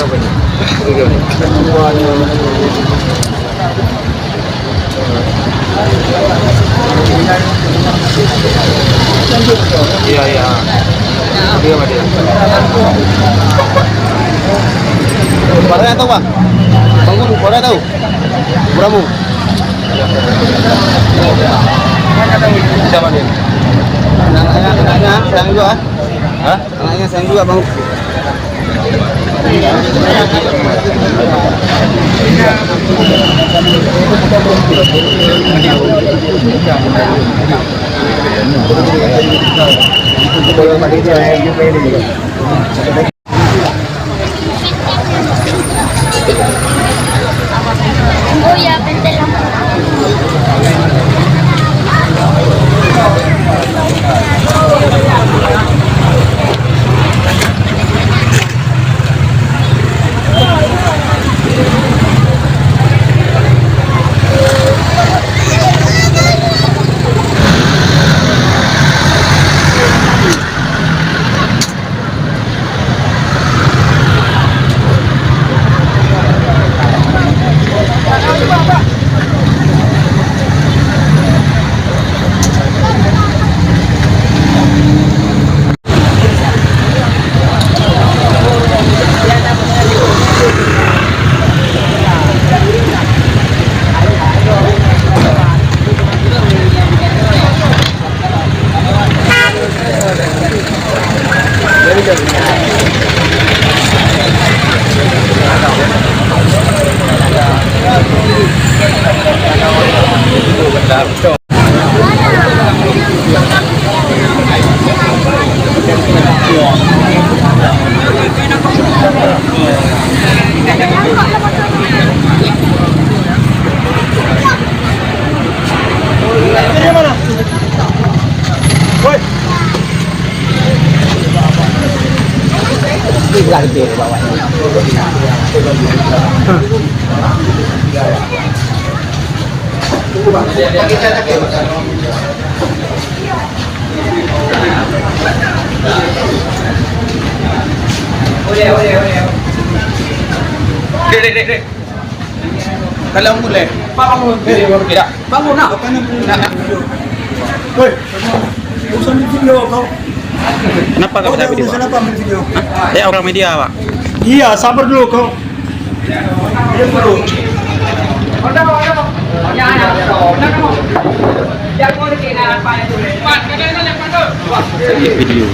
Iya iya. Dia mah dia. Barangnya tahu bang? Bangun, barangnya tahu? Buramu. Siapa dia? Anaknya sayang juga ah? Hah? Anaknya sayang juga bang. Oh ya, pentil lang. Gede bawahnya. Dek. Kalau boleh, bangun. Tidak. Bangun nak. Woi, urusan video kau. Kenapa kau bisa video? Kenapa ambil video? Ya orang media pak. Iya, sabar dulu kau. Diam dulu. Video.